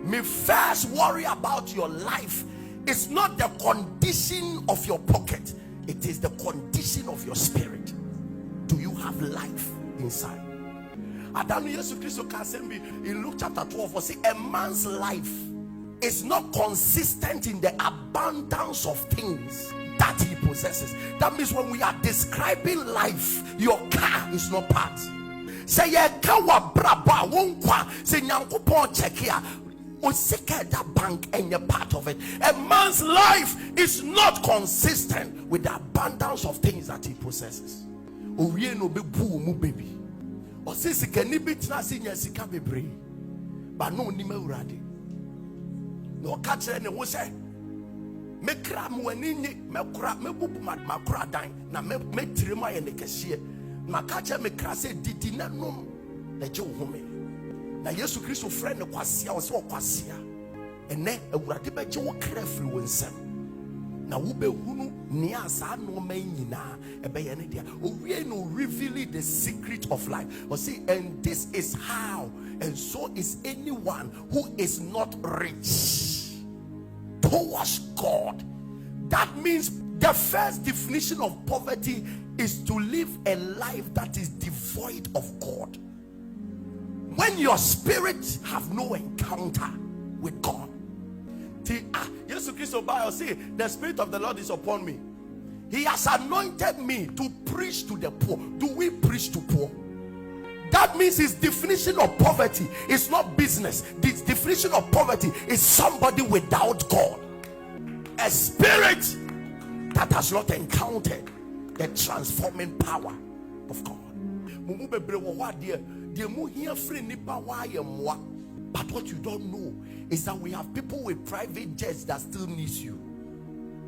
Me first worry about your life. It's not the condition of your pocket, it is the condition of your spirit. Do you have life inside? In Luke chapter 12, say a man's life is not consistent in the abundance of things that he possesses. That means when we are describing life, your car is not part. Say a kawa braba wonkwa say nyankopon check here. That bank and you're part of it. A man's life is not consistent with the abundance of things that he possesses. Baby. Or since he can be sika bebre. But no nima urade. No catch any who say me kram wanini me kura me bubu makura dan na me trema ye ne kese. Makacha me krase didi na nom na je wo me. Na Yesu Kristo friend no kwasia wo se kwasia ene awurade beje wo kra firi wo nsam na wo behunu ne asa no man nyina ebeye ne dia owie no reveal the secret of life. Or see, and this is how, and so is anyone who is not rich towards God. That means the first definition of poverty is to live a life that is devoid of God. When your spirit have no encounter with God. Jesus Christ say, the Spirit of the Lord is upon me. He has anointed me to preach to the poor. Do we preach to poor? That means his definition of poverty is not business. The definition of poverty is somebody without God. A spirit that has not encountered the transforming power of God. But what you don't know is that we have people with private jets that still needs you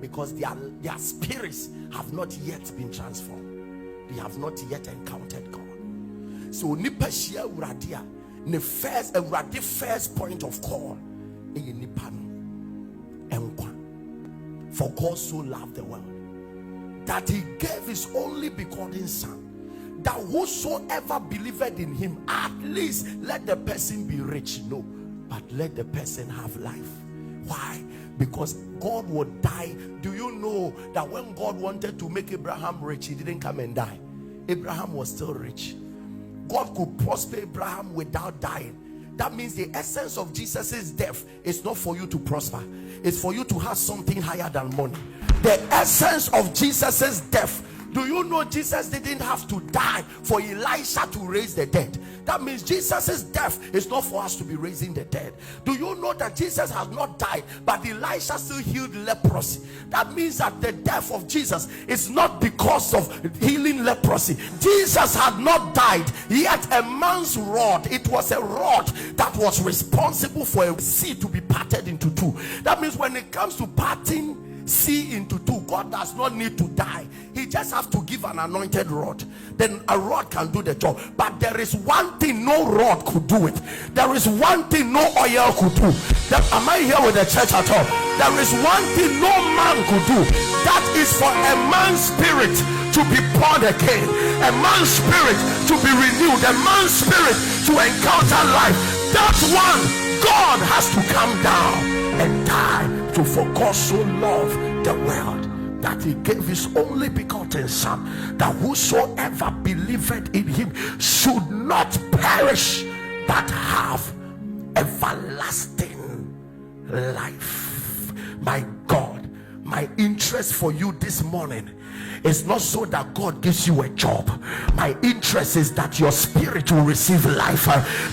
because their spirits have not yet been transformed. They have not yet encountered God. So nipa shia uradia the first point of call for God so loved the world that he gave his only begotten son, that whosoever believed in him, at least let the person be rich. No, but let the person have life. Why? Because God would die. Do you know that when God wanted to make Abraham rich, he didn't come and die? Abraham was still rich. God could prosper Abraham without dying. That means the essence of Jesus's death is not for you to prosper, it's for you to have something higher than money. The essence of Jesus's death, do you know Jesus didn't have to die for Elisha to raise the dead? That means Jesus's death is not for us to be raising the dead. Do you know that Jesus has not died, but Elisha still healed leprosy? That means that the death of Jesus is not because of healing leprosy. Jesus had not died, yet a man's rod, it was a rod that was responsible for a sea to be parted into two. That means when it comes to parting sea into two, God does not need to die. He just has to give an anointed rod, then a rod can do the job. But there is one thing no rod could do it. There is one thing no oil could do. Am I here with the church at all? There is one thing no man could do. That is for a man's spirit to be born again, a man's spirit to be renewed, a man's spirit to encounter life. That one, God has to come down and die. To for God so loved the world that he gave his only begotten son, that whosoever believeth in him should not perish but have everlasting life. My God, my interest for you this morning is not so that God gives you a job. My interest is that your spirit will receive life.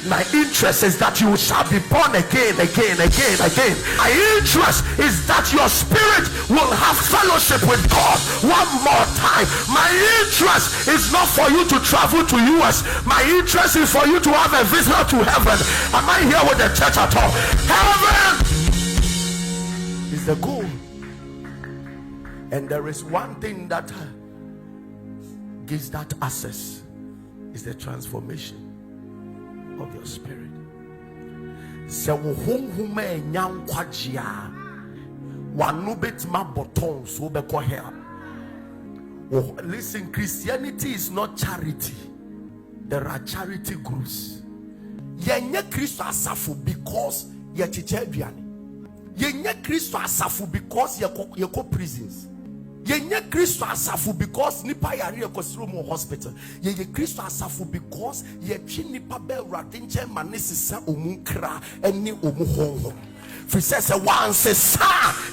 My interest is that you shall be born again. My interest is that your spirit will have fellowship with God one more time. My interest is not for you to travel to US. My interest is for you to have a visit to heaven. Am I here with the church at all? Heaven is the goal. And there is one thing that gives that access, is the transformation of your spirit. Listen, Christianity is not charity. There are charity groups. Yenye Kristo asafu because ye chiche aduane. Yenye Kristo asafu because ye ko prisons. Yenye Kristo asafu because nipa yare ekosiro mo hospital. Yenye Kristo asafu because ye twi nipa be Awurade nche manesisa omunkra eni omuhonho. If says once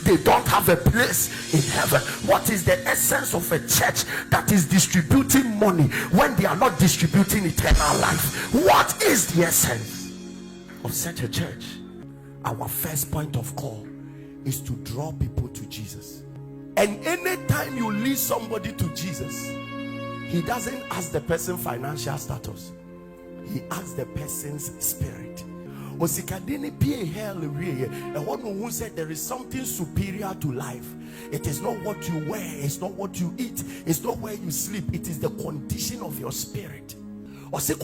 they don't have a place in heaven. What is the essence of a church that is distributing money when they are not distributing eternal life? What is the essence of such a church? Our first point of call is to draw people to Jesus. And anytime you lead somebody to Jesus, he doesn't ask the person financial status, he asks the person's spirit. And one who said there is something superior to life. It is not what you wear, it's not what you eat, it's not where you sleep, it is the condition of your spirit. Or say,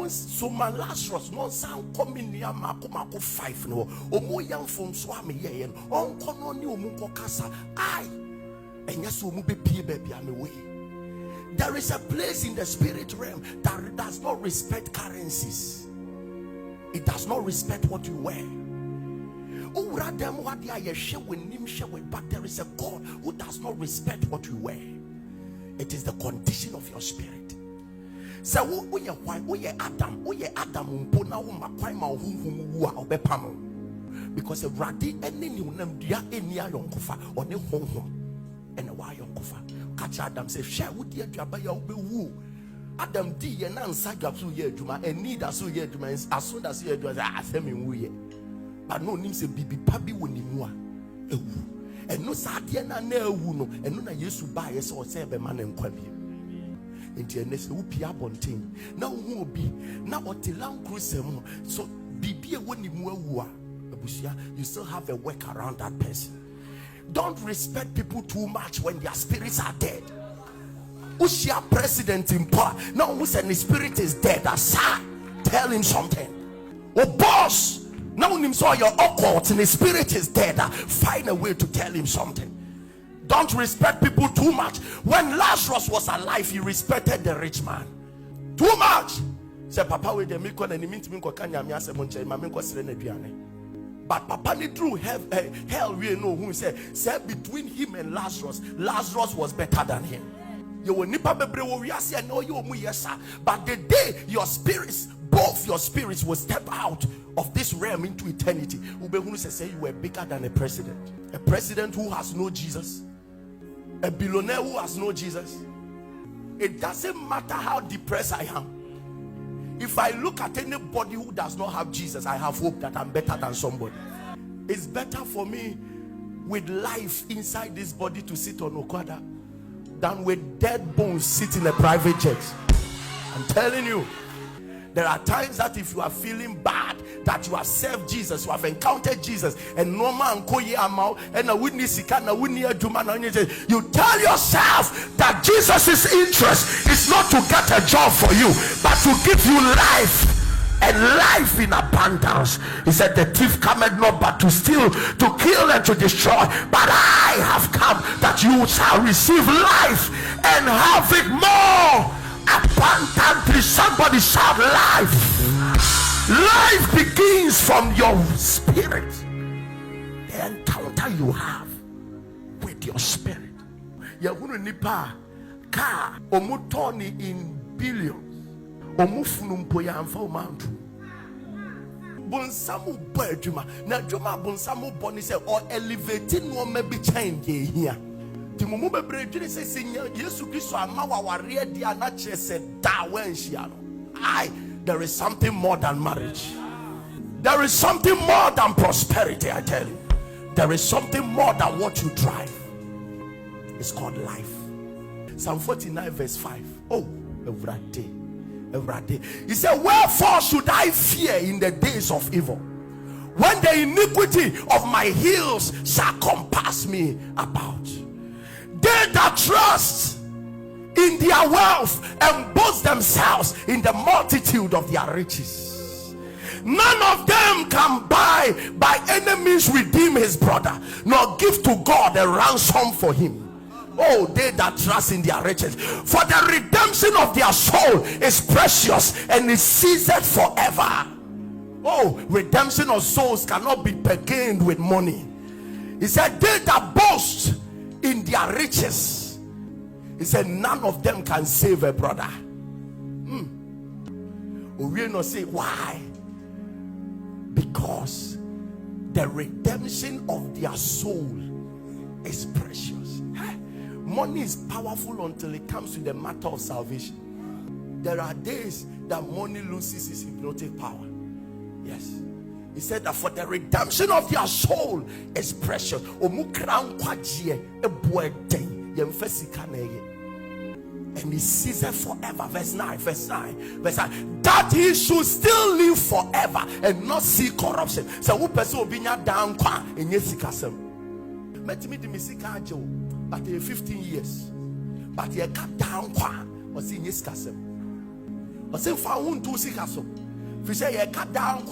so my last was no sound coming near Mako 5 no, or more young from Swami Yen, on Kononi Muko Casa. And yes, so baby, I'm away. There is a place in the spirit realm that does not respect currencies. It does not respect what you wear. But there is a God who does not respect what you wear. It is the condition of your spirit. So because a radi any new name dia any yonkofa or ne home and a why yonkofa. Catch Adam say, share with the Jabaya woo. Adam D and answer Gabsu Yeduma and need as so Yeduma as soon as you do as I say me woo. But no name say Bibi Pabi Winimua. And no Sadiana ne wuno and no used to buy us or say a man and quabi. Into a nest who pia bonting. Now who be now what the long cruise so Bibi Winimua. You still have a work around that person. Don't respect people too much when their spirits are dead. Ushia president in power now who's and his spirit is dead. Sir, tell him something. Oh boss, now him saw your occult and his spirit is dead. Find a way to tell him something. Don't respect people too much. When Lazarus was alive, he respected the rich man too much. Say papa we dey make one and mean to me kanya me asem nche ma me nkosere na duane. But Papa ni through hell we know who said between him and Lazarus was better than him. You will nipa bebre wo wiase and know you mu yesa. But the day your spirits, both your spirits will step out of this realm into eternity, Ubehunu say you were bigger than a president who has no Jesus, a billionaire who has no Jesus. It doesn't matter how depressed I am. If I look at anybody who does not have Jesus, I have hope that I'm better than somebody. It's better for me with life inside this body to sit on Okada than with dead bones sit in a private jet. I'm telling you, there are times that if you are feeling bad, that you have served Jesus, you have encountered Jesus, and no man and a witness you tell yourself that Jesus' interest is not to get a job for you, but to give you life, and life in abundance. He said the thief cometh not but to steal, to kill, and to destroy, but I have come that you shall receive life and have it more abundantly. Somebody shout life. Life begins from your spirit. The encounter you have with your spirit. Yahunu nipa ka omutoni in billions. Omufunumpo ya mfa umantu. Bonsamu bajuma na juma bonsamu boni se or elevating no maybe change here. Timumu bebre dwene se sinya Yesu Kristo ama waware dia na chese da wanhia no. There is something more than marriage. There is something more than prosperity, I tell you. There is something more than what you drive. It's called life. Psalm 49 verse 5. Oh, every day. He said, wherefore should I fear in the days of evil, when the iniquity of my heels shall compass me about? They that trust in their wealth and boast themselves in the multitude of their riches, none of them can by any means redeem his brother, nor give to God a ransom for him. Oh, they that trust in their riches, for the redemption of their soul is precious and is seasoned forever. Oh, redemption of souls cannot be bargained with money. He said, they that boast in their riches, he said, none of them can save a brother. We will not say why. Because the redemption of their soul is precious. Money is powerful until it comes to the matter of salvation. There are days that money loses its hypnotic power. Yes. He said that for the redemption of their soul is precious. And he sees it forever. Verse 9. That he should still live forever and not see corruption. So who person will be down in yesikasem. Met me the misika jo, but 15 years. But he got down was in yesikasem. Was in found to sikaso. If you say you got down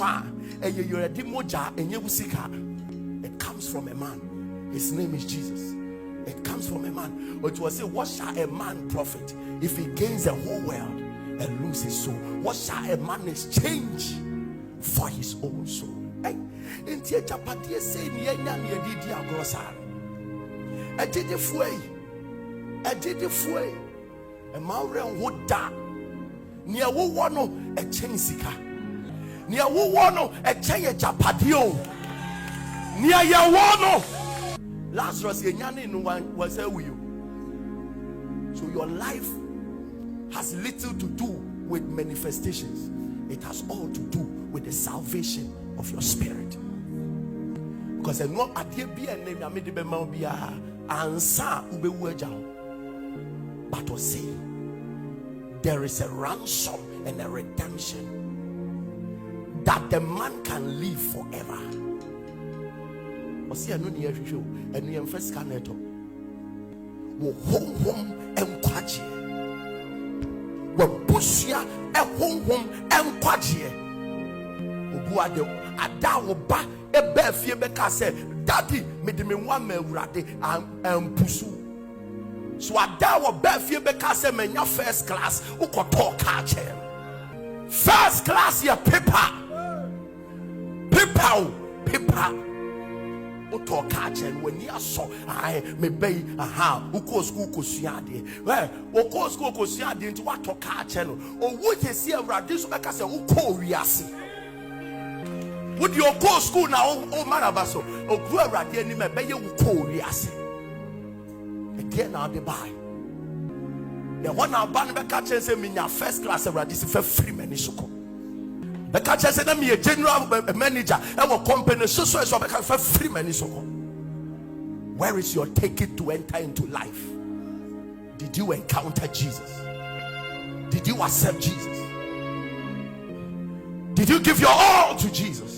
and you're a demoja and you sika, it comes from a man. His name is Jesus. It comes from a man. But was say, what shall a man profit if he gains the whole world and loses his soul? What shall a man exchange for his own soul? Hey, in the Japadia say, I did the fway. A Maurian would die. Near Wano a Chensika. Near Wano a Chaya Japadio. Near Yawano. Lazarus was there with you. So your life has little to do with manifestations. It has all to do with the salvation of your spirit. Because I know at the name I made the Mambia answer but to say there is a ransom and a redemption that the man can live forever. See, I know the issue, and the first caneto will home and quachi. Well, Bushia a home and quachi. Ubuado, a dawoba, a bear Becca said, Daddy made me one me rade and pursue. So a dawa bear Becca said, your first class, who could talk catcher. First class, your paper. Uto catching when you saw I may be uko school kusiade. Well, uko school kusiade into what to catching or would you see a radish like I said, uko riasi? Would your go school now, oh marabaso, or grow a radian may be uko riasi? Again, I'll be by the one I'll ban back catching them in your first class of radish for free menisuko. The catcher said, I'm a general manager. Our company so for free money. Where is your ticket to enter into life? Did you encounter Jesus? Did you accept Jesus? Did you give your all to Jesus?